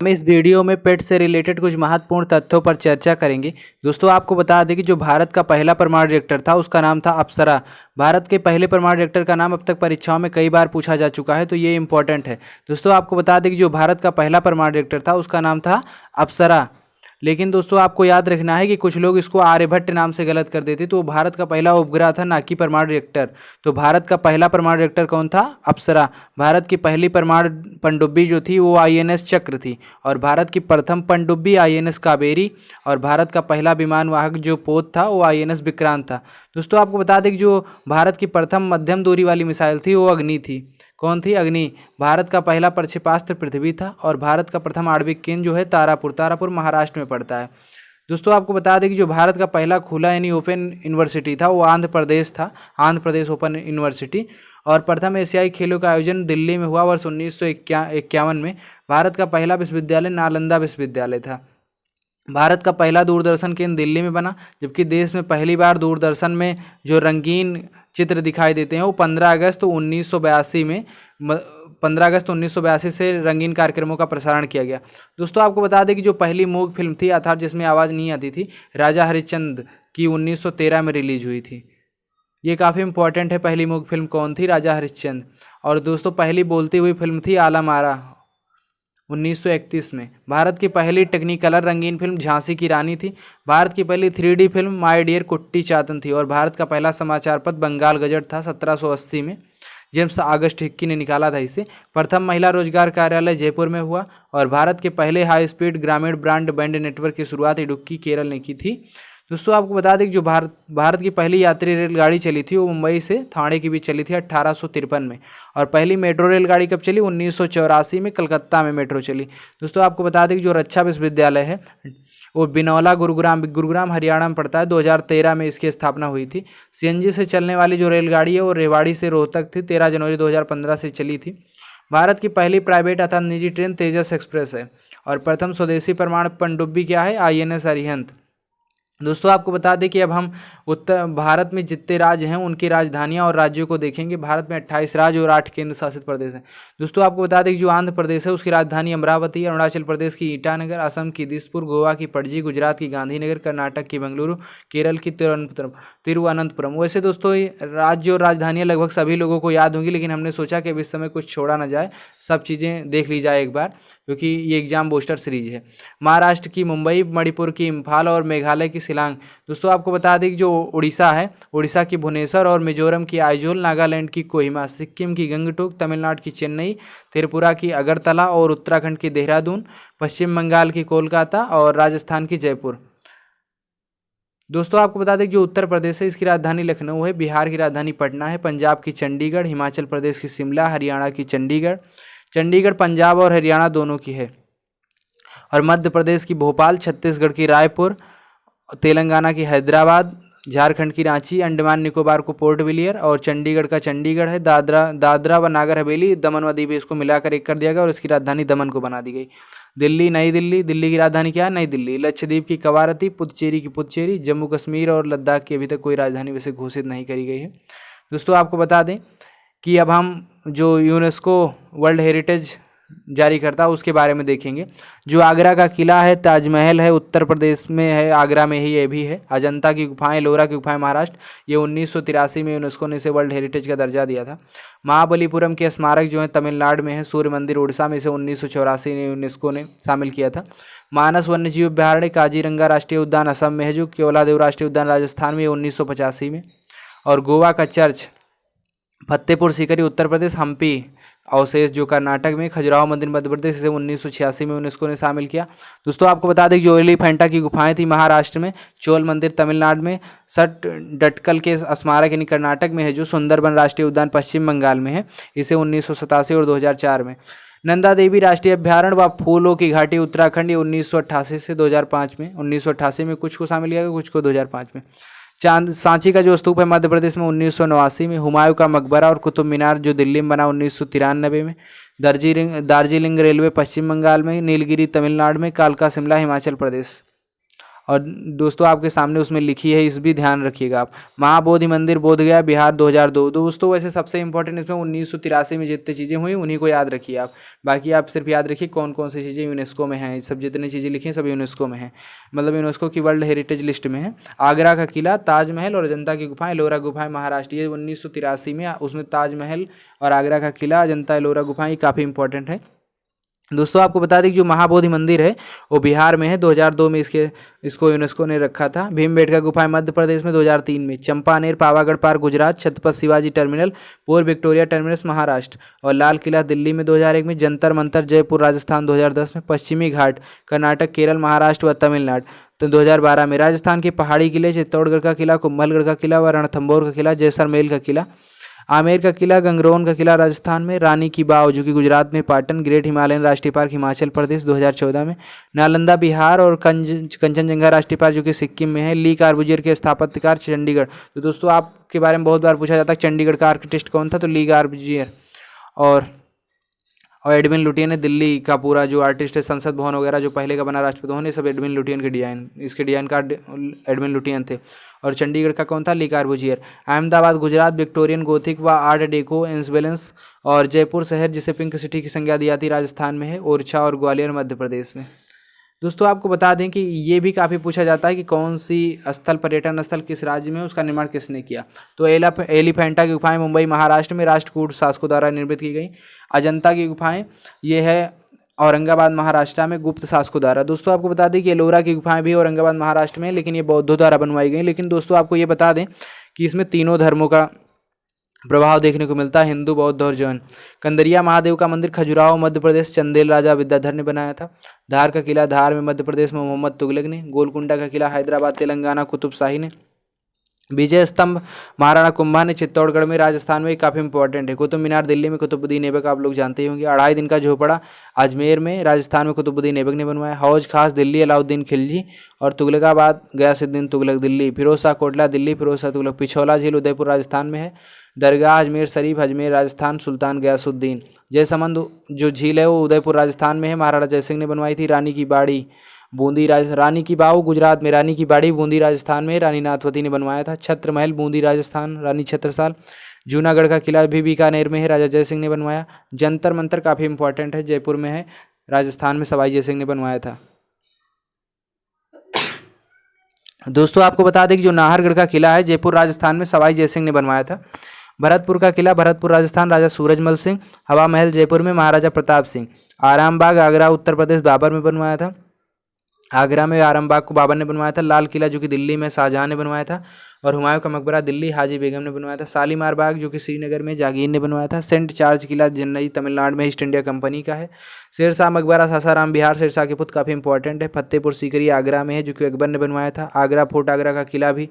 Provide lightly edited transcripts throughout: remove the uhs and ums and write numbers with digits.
हम इस वीडियो में पेट से रिलेटेड कुछ महत्वपूर्ण तथ्यों पर चर्चा करेंगे। दोस्तों आपको बता दें कि जो भारत का पहला परमाणु रिएक्टर था उसका नाम था अप्सरा। भारत के पहले परमाणु रिएक्टर का नाम अब तक परीक्षाओं में कई बार पूछा जा चुका है, तो ये इंपॉर्टेंट है। दोस्तों आपको बता दें कि जो भारत का पहला परमाणु रिएक्टर था उसका नाम था अप्सरा। लेकिन दोस्तों आपको याद रखना है कि कुछ लोग इसको आर्यभट्ट नाम से गलत कर देते, तो भारत का पहला उपग्रह था, ना कि परमाणु रिएक्टर। तो भारत का पहला परमाणु रिएक्टर कौन था? अप्सरा। भारत की पहली परमाणु पनडुब्बी जो थी वो आईएनएस चक्र थी, और भारत की प्रथम पनडुब्बी आईएनएस कावेरी, और भारत का पहला विमान वाहक जो पोत था वो आईएनएस विक्रांत था। दोस्तों आपको बता दें कि जो भारत की प्रथम मध्यम दूरी वाली मिसाइल थी वो अग्नि थी। कौन थी? अग्नि। भारत का पहला प्रक्षेपास्त्र पृथ्वी था, और भारत का प्रथम आणविक केंद्र जो है तारापुर महाराष्ट्र में पड़ता है। दोस्तों आपको बता दें कि जो भारत का पहला खुला यानी ओपन यूनिवर्सिटी था वो आंध्र प्रदेश था, आंध्र प्रदेश ओपन यूनिवर्सिटी। और प्रथम एशियाई खेलों का आयोजन दिल्ली में हुआ वर्ष 1951 में। भारत का पहला विश्वविद्यालय नालंदा विश्वविद्यालय था। भारत का पहला दूरदर्शन केंद्र दिल्ली में बना, जबकि देश में पहली बार दूरदर्शन में जो रंगीन चित्र दिखाई देते हैं वो 15 अगस्त 1982 में 15 अगस्त 1982 से रंगीन कार्यक्रमों का प्रसारण किया गया। दोस्तों आपको बता दें कि जो पहली मूक फिल्म थी अर्थात जिसमें आवाज़ नहीं आती थी, राजा हरिश्चंद्र की 1913 में रिलीज हुई थी। ये काफ़ी इंपॉर्टेंट है। पहली मूक फिल्म कौन थी? राजा हरिश्चंद्र। और दोस्तों पहली बोलती हुई फिल्म थी आला मारा 1931 में। भारत की पहली टेक्निकलर रंगीन फिल्म झांसी की रानी थी। भारत की पहली 3D फिल्म माय डियर कुट्टी चातन थी, और भारत का पहला समाचार पत्र बंगाल गजट था 1780 में। जेम्स ऑगस्ट हिक्की ने निकाला था इसे। प्रथम महिला रोजगार कार्यालय जयपुर में हुआ, और भारत के पहले हाई स्पीड ग्रामीण ब्रॉडबैंड नेटवर्क की शुरुआत इडुक्की केरल ने की थी। दोस्तों आपको बता दें कि जो भारत की पहली यात्री रेलगाड़ी चली थी वो मुंबई से थाने के बीच चली थी 1853 में। और पहली मेट्रो रेलगाड़ी कब चली? 1984 में कलकत्ता में मेट्रो चली। दोस्तों आपको बता दें कि जो रक्षा विश्वविद्यालय है वो बिनौला गुरुग्राम हरियाणा में पड़ता है। 2013 में इसकी स्थापना हुई थी। सीएनजी से चलने वाली जो रेलगाड़ी है वो रेवाड़ी से रोहतक थी, 13 जनवरी 2015 से चली थी। भारत की पहली प्राइवेट अर्थात निजी ट्रेन तेजस एक्सप्रेस है। और प्रथम स्वदेशी परमाणु पनडुब्बी क्या है? आईएनएस अरिहंत। दोस्तों आपको बता दें कि अब हम उत्तर भारत में जितने राज्य हैं उनकी राजधानियां और राज्यों को देखेंगे। भारत में 28 राज्य और 8 केंद्र शासित प्रदेश हैं। दोस्तों आपको बता दें कि जो आंध्र प्रदेश है उसकी राजधानी अमरावती है, अरुणाचल प्रदेश की ईटानगर, असम की दिसपुर, गोवा की पणजी, गुजरात की गांधीनगर, कर्नाटक की बेंगलुरु, केरल की तिरुवनंतपुरम। वैसे दोस्तों राज्य और राजधानियाँ लगभग सभी लोगों को याद होंगी, लेकिन हमने सोचा कि अब इस समय कुछ छोड़ा ना जाए, सब चीज़ें देख ली जाए एक बार, क्योंकि ये एग्जाम बूस्टर सीरीज है। महाराष्ट्र की मुंबई, मणिपुर की इम्फाल और मेघालय की शिलांग। दोस्तों आपको बता दें कि जो उड़ीसा है, उड़ीसा की भुवनेश्वर, और मिजोरम की आइजोल, नागालैंड की कोहिमा, सिक्किम की गंगटोक, तमिलनाडु की चेन्नई, त्रिपुरा की अगरतला और उत्तराखंड की देहरादून, पश्चिम बंगाल की कोलकाता और राजस्थान की जयपुर। दोस्तों आपको बता दें कि जो उत्तर प्रदेश है इसकी राजधानी लखनऊ है, बिहार की राजधानी पटना है, पंजाब की चंडीगढ़, हिमाचल प्रदेश की शिमला, हरियाणा की चंडीगढ़ पंजाब और हरियाणा दोनों की है, और मध्य प्रदेश की भोपाल, छत्तीसगढ़ की रायपुर, तेलंगाना की हैदराबाद, झारखंड की रांची, अंडमान निकोबार को पोर्ट विलियर, और चंडीगढ़ का चंडीगढ़ है। दादरा व नागर हवेली, दमन व दीव इसको मिलाकर एक कर दिया गया और इसकी राजधानी दमन को बना दी गई। नई दिल्ली की राजधानी क्या है? नई दिल्ली। लक्षद्वीप की कवारती, पुदुचेरी की पुदुचेरी, जम्मू कश्मीर और लद्दाख की अभी तक कोई राजधानी वैसे घोषित नहीं करी गई है। दोस्तों आपको बता दें कि अब हम जो यूनेस्को वर्ल्ड हेरिटेज जारी करता है उसके बारे में देखेंगे। जो आगरा का किला है, ताजमहल है, उत्तर प्रदेश में है, आगरा में ही ये भी है। अजंता की गुफाएं, लोरा की गुफाएं महाराष्ट्र, ये 1983 में यूनेस्को ने इसे वर्ल्ड हेरिटेज का दर्जा दिया था। महाबलीपुरम के स्मारक जो है तमिलनाडु में है। सूर्य मंदिर उड़ीसा में, इसे 1984 में यूनेस्को ने शामिल किया था। मानस वन्यजीव अभ्यारण्य काजीरंगा राष्ट्रीय उद्यान असम में है, जो केवलादेव राष्ट्रीय उद्यान राजस्थान में 1985 में। और गोवा का चर्च फतेहपुर सीकरी उत्तर प्रदेश, हम्पी अवशेष जो कर्नाटक में, खजुराहो मंदिर मध्य प्रदेश, इसे 1986 में यूनेस्को ने शामिल किया। दोस्तों आपको बता दें कि जो एलिफेंटा की गुफाएं थी महाराष्ट्र में, चोल मंदिर तमिलनाडु में, सट डटकल के स्मारक यानी कर्नाटक में है, जो सुंदरबन राष्ट्रीय उद्यान पश्चिम बंगाल में है, इसे 1987 और 2004 में। नंदा देवी राष्ट्रीय अभ्यारण्य व फूलों की घाटी उत्तराखंड, ये 1988 से 2005 में। 1988 में कुछ को शामिल किया गया, कुछ को 2005 में। सांची का जो स्तूप है मध्य प्रदेश में 1989 में। हुमायूं का मकबरा और कुतुब मीनार जो दिल्ली में बना 1993 में। दार्जिलिंग रेलवे पश्चिम बंगाल में। नीलगिरी तमिलनाडु में। कालका शिमला हिमाचल प्रदेश। और दोस्तों आपके सामने उसमें लिखी है, इस भी ध्यान रखिएगा आप। महाबोधि मंदिर बोधगया बिहार 2002। दोस्तों वैसे सबसे इंपॉर्टेंट इसमें 1983 में जितनी चीज़ें हुई उन्हीं को याद रखिए आप, बाकी आप सिर्फ याद रखिए कौन कौन सी चीज़ें यूनेस्को में हैं। सब जितनी चीज़ें लिखी हैं सब यूनेस्को में हैं, मतलब यूनेस्को की वर्ल्ड हेरिटेज लिस्ट में है। आगरा का किला, ताजमहल और अजंता की गुफाएं, एलोरा गुफाएं महाराष्ट्र, ये 1983 में, उसमें ताजमहल और आगरा का किला, अजंता एलोरा गुफाएं, ये काफ़ी इंपॉर्टेंट है। दोस्तों आपको बता दें कि जो महाबोधि मंदिर है वो बिहार में है, 2002 में इसको यूनेस्को ने रखा था। भीमबेटका गुफाएं मध्य प्रदेश में 2003 में। चंपानेर पावागढ़ पार्क गुजरात, छत्रपति शिवाजी टर्मिनल, पोर विक्टोरिया टर्मिनस महाराष्ट्र और लाल किला दिल्ली में 2001 में। जंतर मंतर जयपुर राजस्थान 2010 में। पश्चिमी घाट कर्नाटक, केरल, महाराष्ट्र व तमिलनाडु तो 2012 में। राजस्थान के पहाड़ी किले चित्तौड़गढ़ का किला, कुंभलगढ़ का किला व रणथंभौर का किला, जैसलमेर का किला, आमेर का किला, गंगरोन का किला राजस्थान में, रानी की बाव जो कि गुजरात में, पाटन, ग्रेट हिमालयन राष्ट्रीय पार्क हिमाचल प्रदेश 2014 में, नालंदा बिहार और कंचनजंगा राष्ट्रीय पार्क जो कि सिक्किम में है, ली कार्बुजियर के स्थापत्यकार चंडीगढ़। तो दोस्तों आपके बारे में बहुत बार पूछा जाता है चंडीगढ़ का आर्किटेक्ट कौन था, तो ली कार्बुजियर। और एडविन लुटियन ने दिल्ली का पूरा जो आर्टिस्ट है, संसद भवन वगैरह जो पहले का बना राष्ट्रपति भवन, ये सब एडविन लुटियन के डिजाइन, इसके डिजाइन का एडविन लुटियन थे। और चंडीगढ़ का कौन था, ली Corbusier. Ahmedabad Gujarat Victorian Gothic व आर्ट डेको इंस्बेलेंस। और जयपुर शहर जिसे पिंक सिटी की संज्ञा दी जाती राजस्थान में है। ओरछा और ग्वालियर मध्य प्रदेश में। दोस्तों आपको बता दें कि ये भी काफ़ी पूछा जाता है कि कौन सी स्थल, पर्यटन स्थल किस राज्य में, उसका निर्माण किसने किया, तो एलिफेंटा की गुफाएं मुंबई महाराष्ट्र में राष्ट्रकूट शासकों द्वारा निर्मित की गई। अजंता की गुफाएं ये है औरंगाबाद महाराष्ट्र में गुप्त शासकों द्वारा। दोस्तों आपको बता दें कि एलोरा की गुफाएं भी औरंगाबाद महाराष्ट्र में, लेकिन ये बौद्धों द्वारा बनवाई गई। लेकिन दोस्तों आपको ये बता दें कि इसमें तीनों धर्मों का प्रभाव देखने को मिलता है, हिंदू, बौद्ध और जैन। कंदरिया महादेव का मंदिर खजुराहो मध्य प्रदेश चंदेल राजा विद्याधर ने बनाया था। धार का किला धार में मध्य प्रदेश में मोहम्मद तुगलक ने। गोलकुंडा का किला हैदराबाद तेलंगाना कुतुब शाही ने। विजय स्तंभ महाराणा कुंभा ने चित्तौड़गढ़ में राजस्थान में, काफ़ी इंपॉर्टेंट है। कुतुब मीनार दिल्ली में कुतुबुद्दीन ऐबक आप लोग जानते ही होंगे। 2.5 दिन का झोपड़ा अजमेर में राजस्थान में कुतुबुद्दीन ऐबक ने बनवाया। हौज खास दिल्ली अलाउद्दीन खिलजी। और तुगलकाबाद गयासुद्दीन तुगलक दिल्ली। फिरोज शाह कोटला दिल्ली फिरोज शाह तुगलक। पिछौला झील उदयपुर राजस्थान में है। दरगाह अजमेर शरीफ अजमेर राजस्थान सुल्तान गयासुद्दीन। जयसमंद जो झील है वो उदयपुर राजस्थान में है, महाराणा जयसिंह ने बनवाई थी। रानी की बाड़ी रानी की बाव गुजरात में, रानी की बाड़ी बूंदी राजस्थान में रानी नाथवती ने बनवाया था। छत्र महल बूंदी राजस्थान रानी छत्रसाल। जूनागढ़ का किला भी बीकानेर में है, राजा जयसिंह ने बनवाया। जंतर मंतर काफ़ी इंपॉर्टेंट है, जयपुर में है, राजस्थान में सवाई जयसिंह ने बनवाया था। दोस्तों आपको बता दें कि जो नाहरगढ़ का किला है जयपुर राजस्थान में सवाई जयसिंह ने बनवाया था। भरतपुर का किला भरतपुर राजस्थान राजा सूरजमल सिंह। हवा महल जयपुर में महाराजा प्रताप सिंह। आरामबाग आगरा उत्तर प्रदेश बाबर में बनवाया था। आगरा में आरामबाग को बाबर ने बनवाया था। लाल किला जो कि दिल्ली में शाहजहां ने बनवाया था। और हुमायूं का मकबरा दिल्ली हाजी बेगम ने बनवाया था। शालीमार बाग जो कि श्रीनगर में जहांगीर ने बनवाया था। सेंट चार्ज किला चेन्नई तमिलनाडु में ईस्ट इंडिया कंपनी का है। शेरशाह मकबरा सासाराम बिहार शेरशाह के पुत्र, काफ़ी इंपॉर्टेंट है। फतेहपुर सीकरी आगरा में है जो कि अकबर ने बनवाया था। आगरा फोर्ट आगरा का किला भी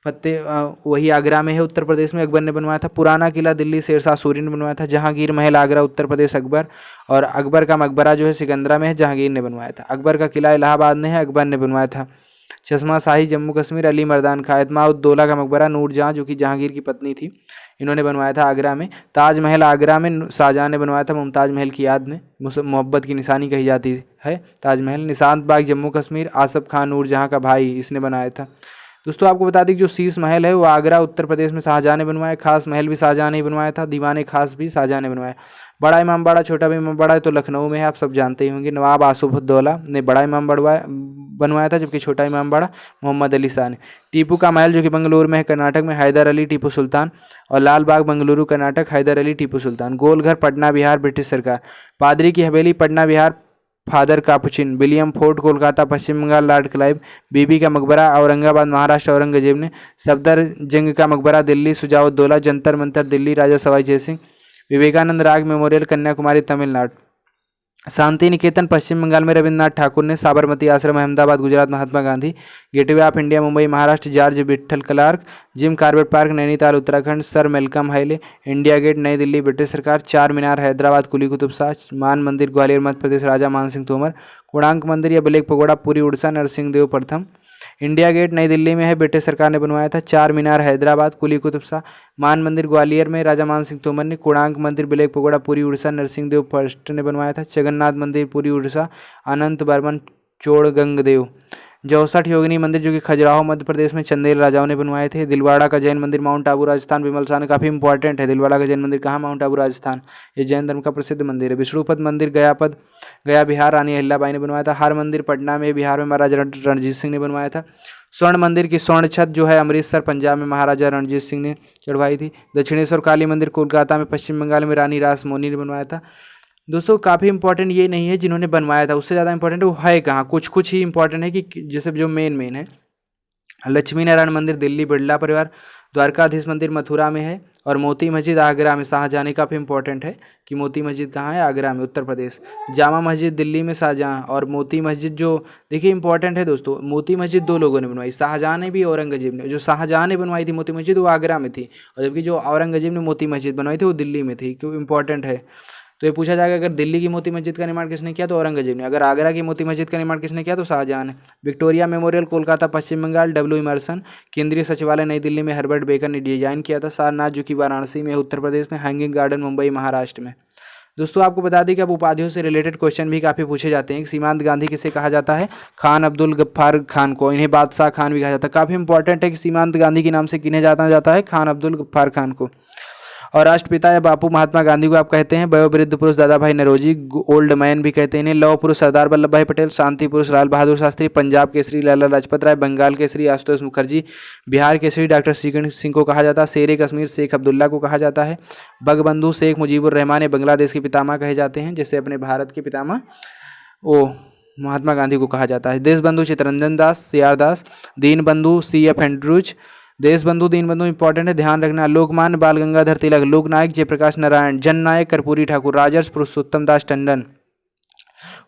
वही आगरा में है उत्तर प्रदेश में, अकबर ने बनवाया था। पुराना किला दिल्ली शेरशाह सूरी ने बनवाया था। जहांगीर महल आगरा उत्तर प्रदेश अकबर। और अकबर का मकबरा जो है सिकंदरा में है, जहांगीर ने बनवाया था। अकबर का किला इलाहाबाद में है, अकबर ने बनवाया था। चश्मा शाही जम्मू कश्मीर अली मर्दान खां। एतमाउद्दौला का मकबरा नूरजहाँ जो कि जहांगीर की पत्नी थी, इन्होंने बनवाया था आगरा में। ताजमहल आगरा में शाहजहां ने बनवाया था, मुमताज महल की याद में, मोहब्बत की निशानी कही जाती है ताजमहल। निशांत बाग जम्मू कश्मीर आसफ खान नूरजहाँ का भाई, इसने बनाया था। दोस्तों आपको बता दें कि जो शीश महल है वो आगरा उत्तर प्रदेश में शाहजहां ने बनवाया। खास महल भी शाहजहां ने बनवाया था। दीवाने खास भी शाहजहां ने बनवाया। बड़ा इमामबाड़ा छोटा इमामबाड़ा तो लखनऊ में है, आप सब जानते ही होंगे। नवाब आसिफउद्दौला ने बड़ा इमाम बनवाया था, जबकि छोटा इमामबाड़ा मोहम्मद अली शाह ने। टीपू का महल जो कि बेंगलुरु में है कर्नाटक में, हैदर अली टीपू सुल्तान। और लाल बाग बेंगलुरु कर्नाटक, हैदर अली टीपू सुल्तान। गोलघर पटना बिहार ब्रिटिश सरकार। Padri ki Haveli Patna Bihar father Capuchin. William fort Kolkata Paschim Bangal lord Clive. Bibi ka Maqbara Aurangabad Maharashtra Aurangzeb ने। सफदर जंग का मकबरा दिल्ली सुजाउद्दौला। जंतर मंतर दिल्ली राजा सवाई जयसिंह। Vivekananda rock memorial Kanyakumari Tamil Nadu. शांति निकेतन पश्चिम बंगाल में रविन्द्रनाथ ठाकुर ने। Sabarmati Ashram Ahmedabad Gujarat Mahatma Gandhi. Gateway of India Mumbai Maharashtra George Wittet Clark. Jim Corbett park Nainital Uttarakhand sir Malcolm Hailey. India gate Nai Delhi British सरकार। चार मीनार हैदराबाद कुली कुतुब शाह। मान मंदिर ग्वालियर मध्य प्रदेश राजा मानसिंह तोमर। कोणार्क मंदिर या ब्लैक पगोड़ा पुरी उड़ीसा नरसिंह देव प्रथम। इंडिया गेट नई दिल्ली में है, ब्रिटिश सरकार ने बनवाया था। चार मीनार हैदराबाद कुली कुतुब शाह। मान मंदिर ग्वालियर में राजा मान सिंह तोमर ने। कोणार्क मंदिर ब्लैक पगोड़ा पुरी उड़ीसा नरसिंह देव फर्स्ट ने बनवाया था। जगन्नाथ मंदिर पुरी उड़ीसा अनंत बर्मन चोड़गंगदेव। 64 योगिनी मंदिर जो कि खजुराहो मध्य प्रदेश में चंदेल राजाओं ने बनवाए थे। दिलवाड़ा का जैन मंदिर माउंट आबू राजस्थान विमलसाना काफ़ी इंपॉर्टेंट है। दिलवाड़ा का जैन मंदिर कहाँ? माउंट आबू राजस्थान। ये जैन धर्म का प्रसिद्ध मंदिर है। विष्णुपद मंदिर गया बिहार रानी अहिल्याबाई ने बनवाया था। हर मंदिर पटना में बिहार में महाराजा रणजीत सिंह ने बनवाया था। स्वर्ण मंदिर की स्वर्ण छत जो है अमृतसर पंजाब में महाराजा रणजीत सिंह ने चढ़वाई थी। दक्षिणेश्वर काली मंदिर कोलकाता में पश्चिम बंगाल में रानी रासमोनी ने बनवाया था। दोस्तों काफ़ी इंपॉर्टेंट ये नहीं है जिन्होंने बनवाया था, उससे ज़्यादा इंपॉर्टेंट वो है कहाँ, कुछ कुछ ही इंपॉर्टेंट है कि जैसे जो मेन है। लक्ष्मी नारायण मंदिर दिल्ली बिरला परिवार। द्वारकाधीश मंदिर मथुरा में है। और मोती मस्जिद आगरा में शाहजहाँ ने, काफ़ी इंपॉर्टेंट है कि मोती मस्जिद कहाँ है? आगरा में, उत्तर प्रदेश। जामा मस्जिद दिल्ली में शाहजहाँ। और मोती मस्जिद जो देखिए इंपॉर्टेंट है दोस्तों, मोती मस्जिद दो लोगों ने बनवाई, शाहजहाँ ने भी औरंगजेब ने। जो शाहजहाँ ने बनवाई थी मोती मस्जिद वो आगरा में थी, और जबकि जो औरंगजेब ने मोती मस्जिद बनवाई थी वो दिल्ली में थी। क्यों इंपॉर्टेंट है? तो ये पूछा जाएगा अगर दिल्ली की मोती मस्जिद का निर्माण किसने किया तो औरंगजेब ने, अगर आगरा की मोती मस्जिद का निर्माण किसने किया तो शाहजहाँ ने। Victoria memorial Kolkata Paschim Bengal. W immersion केंद्रीय सचिवालय नई दिल्ली में हर्बर्ट बेकर ने डिजाइन किया था। सारनाथ जो कि वाराणसी में उत्तर प्रदेश में। हैंगिंग गार्डन मुंबई महाराष्ट्र में। दोस्तों आपको बता दें कि अब उपाधियों से रिलेटेड क्वेश्चन भी काफ़ी पूछे जाते हैं। सीमांत गांधी किसे कहा जाता है? खान अब्दुल गफ्फार खान को, इन्हें बादशाह खान भी कहा जाता है। काफ़ी इंपॉर्टेंट है कि सीमांत गांधी के नाम से किन्हें जाना जाता है? खान अब्दुल गफ्फार खान को। और राष्ट्रपिता या बापू महात्मा गांधी को आप कहते हैं। वयोवृद्ध पुरुष दादा भाई नौरोजी, ओल्ड मैन भी कहते हैं इन्हें। लौह पुरुष सरदार वल्लभ भाई पटेल। शांति पुरुष लाल बहादुर शास्त्री। पंजाब केसरी लाला लाजपत राय। बंगाल केसरी आशुतोष मुखर्जी। बिहार केसरी डॉक्टर श्रीकंठ सिंह को कहा जाता है। शेर कश्मीर शेख अब्दुल्ला को कहा जाता है। बंगबंधु शेख मुजीबुर रहमान बांग्लादेश के पितामह कहे जाते हैं, जैसे अपने भारत के पितामह ओ महात्मा गांधी को कहा जाता है। Deshbandhu Chittaranjan Das CR Das. Deenbandhu CF Andrews. Deshbandhu Deenbandhu important है, ध्यान रखना। लोकमान्य बाल गंगाधर तिलक। लोकनायक जयप्रकाश नारायण। जननायक कर्पूरी ठाकुर। राजर्षि पुरुषोत्तम Das Tandon.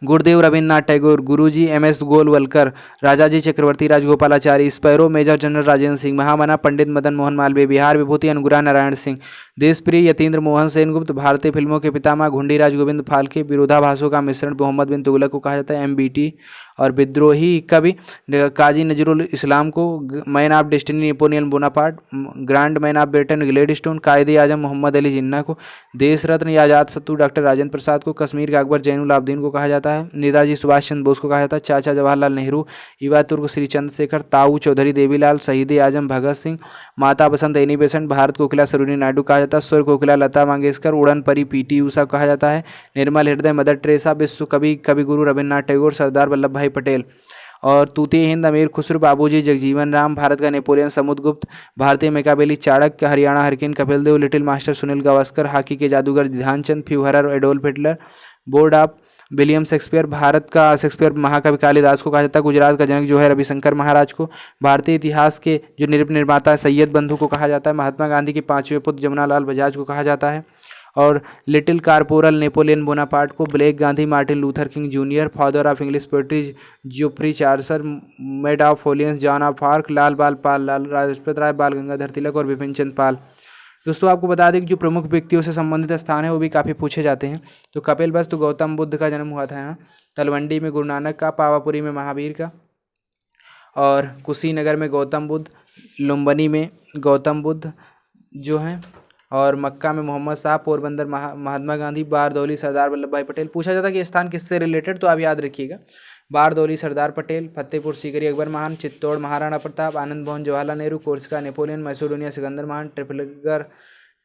Gurudev Rabindranath Tagore. Guruji MS Golwalkar. Rajaji Chakravarti Rajagopalachari. Sparrow major general Rajendra Singh. Mahamana Pandit Madan Mohan Malaviya. Bihar Vibhuti Anugrah Narayan Singh. Deshapriya Yatindra Mohan Sengupta. भारतीय फिल्मों के पितामह घुंडीराज गोविंद फाल्के। विरोधाभासों का मिश्रण मोहम्मद बिन तुगलक को कहा जाता है, MBT। और विद्रोही कवि काजी नजरुल इस्लाम को। Man of destiny Napoleon Bonaparte. Grand man of Britain Gladstone. कायदे आजम मोहम्मद अली जिन्ना को। देश रत्न या आजाद शत्रु डॉक्टर राजेंद्र प्रसाद को। कश्मीर का अकबर जैनुल आबदीन को कहा जाता है। नेताजी सुभाष चंद्र बोस को कहा जाता है। चाचा जवाहरलाल नेहरू। युवा तुर्क श्री चंद्रशेखर। ताऊ चौधरी देवीलाल। शहीद आजम भगत सिंह। माता बसंत एनी बेसेंट। भारत कोकिला सरोजिनी नायडू कहा जाता है। स्वर कोकिला लता मंगेशकर। उड़न परी PT उषा कहा जाता है। निर्मल हृदय मदर टेरेसा। विश्व कवि कविगुरु रविन्द्रनाथ टैगोर। सरदार वल्लभ भाई पटेल। और तूती हिंद अमीर खुसरो बाबूजी जगजीवन राम। भारत का नेपोलियन समुद्रगुप्त। भारतीय Machiavelli Chanakya. Haryana hurricane Kapil Dev. Little master Sunil Gavaskar. Hockey के जादूगर Dhyanchand. Fuhrer Adolf Hitler. Bard of William Shakespeare. Bharat का शेक्सपियर महाकवि कालिदास को कहा जाता है। गुजरात का जनक जो है रविशंकर महाराज को। भारतीय इतिहास के जो निर्माता है सैयद बंधु को कहा जाता है। महात्मा गांधी के पांचवें पुत्र जमुनालाल बजाज को कहा जाता है। और लिटिल कारपोरल नेपोलियन बोनापार्ट को। Black Gandhi Martin Luther King junior. Father of English poetry Geoffrey Chaucer. Maid of Orleans Joan of Arc. Lal Bal Pal लाल लाजपत राय बाल गंगाधर तिलक और विपिन चंद्र पाल। दोस्तों आपको बता दें कि जो प्रमुख व्यक्तियों से संबंधित स्थान है वो भी काफ़ी पूछे जाते हैं। तो कपिल वस्तु गौतम बुद्ध का जन्म हुआ था यहाँ। तलवंडी में गुरु नानक का। पावापुरी में महावीर का। और कुशीनगर में गौतम बुद्ध। लुम्बिनी में गौतम बुद्ध जो हैं। और मक्का में मोहम्मद साहब। पोरबंदर महात्मा गांधी। बारदौली सरदार वल्लभ भाई पटेल। पूछा जाता है कि स्थान किससे रिलेटेड, तो आप याद रखिएगा। बारदौली सरदार पटेल। फतेहपुर सीकरी अकबर महान। Chittor Maharana Pratap. Anand Bhavan Jawaharlal Nehru. Corsica Napoleon. Macedonia Sikandar महान।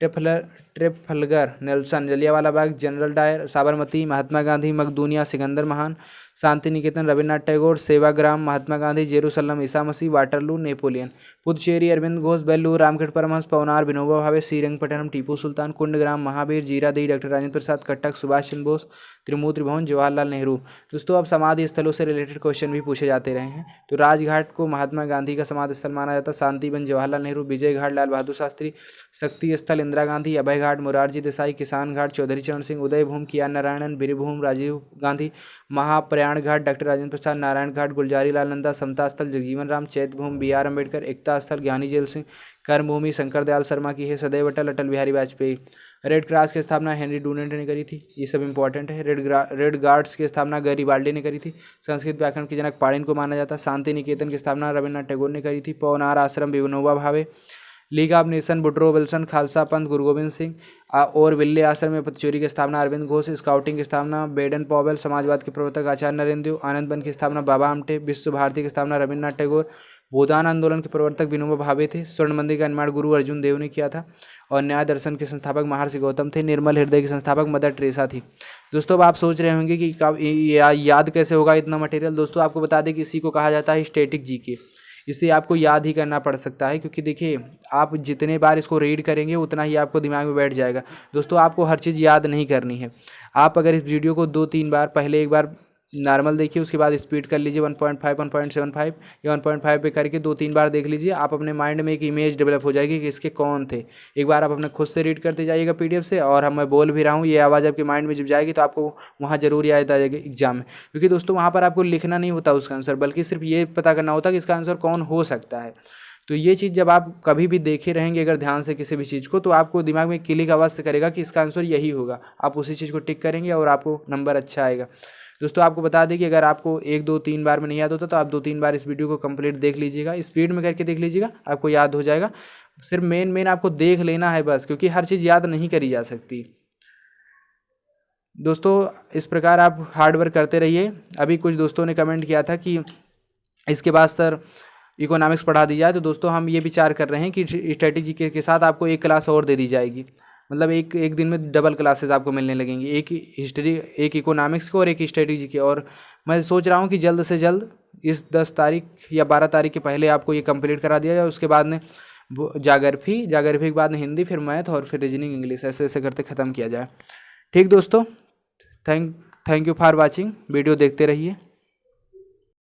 Trafalgar Nelson. Jallianwala Bagh general Dyer. Sabarmati Mahatma Gandhi. मकदूनिया सिकंदर महान। Shanti Niketan Rabindranath Tagore. Sevagram Mahatma Gandhi. Jerusalem Isa Masih. Waterloo Napoleon. Puducherry Arvind Ghosh. Belur Ramakrishna Paramhansa. Paunar Vinoba Bhave. Srirangapatna Tipu Sultan. Kundagram Mahavir. Ziradei doctor Rajendra Prasad. Cuttack Subhash Chandra Bose. Trimurti Bhavan Jawaharlal Nehru. दोस्तों अब समाधि स्थलों से रिलेटेड क्वेश्चन भी पूछे जाते रहे हैं। तो राजघाट को महात्मा गांधी का समाधि स्थल माना जाता है। शांतिवन जवाहरलाल नेहरू। विजय घाट लाल बहादुर शास्त्री। शक्ति स्थल इंदिरा गांधी। अभय घाट मोरारजी देसाई। किसान घाट चौधरी चरण सिंह। उदय भूमि कियान नारायणन। वीरभूमि राजीव गांधी। महाप्रयाण घाट डॉक्टर राजेंद्र प्रसाद। नारायण घाट गुलजारी लाल नंदा। समता स्थल जगजीवन राम। चैत्य भूमि BR अम्बेडकर। एकता स्थल ज्ञानी जेल सिंह। कर्मभूमि शंकर दयाल शर्मा की है। सदैव अटल अटल बिहारी वाजपेयी। रेड क्रॉस की स्थापना हेनरी डुनेंट ने करी थी, ये सब इंपॉर्टेंट है। रेड गार्ड्स की स्थापना गैरिबाल्डी ने करी थी। संस्कृत व्याकरण के जनक पाणिनि को माना जाता है। शांति निकेतन की स्थापना रविन्द्रनाथ टैगोर ने करी थी। पवनार आश्रम Vinoba Bhave. League of nation Woodrow Wilson, Khalsa पंथ गुरु गोविंद सिंह और विल्ले आश्रम में पतचोरी की स्थापना अरविंद घोष, स्काउटिंग की स्थापना बेडन पॉवेल, समाजवाद के प्रवर्तक आचार्य नरेंद्र देव, आनंद वन की स्थापना बाबा आमटे, विश्व भारती की स्थापना रविन्द्रनाथ टैगोर, भूदान आंदोलन के प्रवर्तक विनोबा भावे थे, स्वर्ण मंदिर का निर्माण गुरु अर्जुन देव ने किया था और न्याय दर्शन के संस्थापक महर्षि गौतम थे, निर्मल हृदय की संस्थापक मदर टेरेसा थी। दोस्तों अब आप सोच रहे होंगे कि कब याद कैसे होगा इतना मटेरियल। दोस्तों आपको बता दें कि इसी को कहा जाता है स्टैटिक जीके। इसे आपको याद ही करना पड़ सकता है, क्योंकि देखिए आप जितने बार इसको रीड करेंगे उतना ही आपको दिमाग में बैठ जाएगा। दोस्तों आपको हर चीज़ याद नहीं करनी है। आप अगर इस वीडियो को 2-3 बार, पहले एक बार नॉर्मल देखिए, उसके बाद स्पीड कर लीजिए 1.5, 1.75 या 1.5 पे करके 2-3 बार देख लीजिए। आप अपने माइंड में एक इमेज डेवलप हो जाएगी कि इसके कौन थे। एक बार आप अपने खुद से रीड करते जाइएगा पीडीएफ से, और हम मैं बोल भी रहा हूँ, ये आवाज़ आपके माइंड में जब जाएगी तो आपको वहाँ जरूर याद आ जाएगी एग्जाम में। क्योंकि दोस्तों वहाँ पर आपको लिखना नहीं होता उसका आंसर, बल्कि सिर्फ ये पता करना होता है कि इसका आंसर कौन हो सकता है। तो ये चीज़ जब आप कभी भी देखे रहेंगे अगर ध्यान से किसी भी चीज़ को, तो आपको दिमाग में क्लिक अवश्य करेगा कि इसका आंसर यही होगा। आप उसी चीज़ को टिक करेंगे और आपको नंबर अच्छा आएगा। दोस्तों आपको बता दें कि अगर आपको 1-2-3 बार में नहीं याद होता तो आप 2-3 बार इस वीडियो को कंप्लीट देख लीजिएगा, स्पीड में करके देख लीजिएगा, आपको याद हो जाएगा। सिर्फ मेन आपको देख लेना है बस, क्योंकि हर चीज़ याद नहीं करी जा सकती। दोस्तों इस प्रकार आप हार्ड वर्क करते रहिए। अभी कुछ दोस्तों ने कमेंट किया था कि इसके बाद सर इकोनॉमिक्स पढ़ा दी जाए, तो दोस्तों हम ये विचार कर रहे हैं कि स्ट्रेटेजी के साथ आपको एक क्लास और दे दी जाएगी। मतलब एक दिन में डबल क्लासेस आपको मिलने लगेंगी, एक हिस्ट्री, एक इकोनॉमिक्स को और एक स्ट्रेटेजी की। और मैं सोच रहा हूँ कि जल्द से जल्द इस 10 तारीख या 12 तारीख के पहले आपको ये कंप्लीट करा दिया जाए। उसके बाद में जाग्राफी के बाद में हिंदी, फिर मैथ और फिर रीजनिंग इंग्लिश, ऐसे ऐसे करते ख़त्म किया जाए। ठीक दोस्तों, thank you for watching. Video देखते रहिए।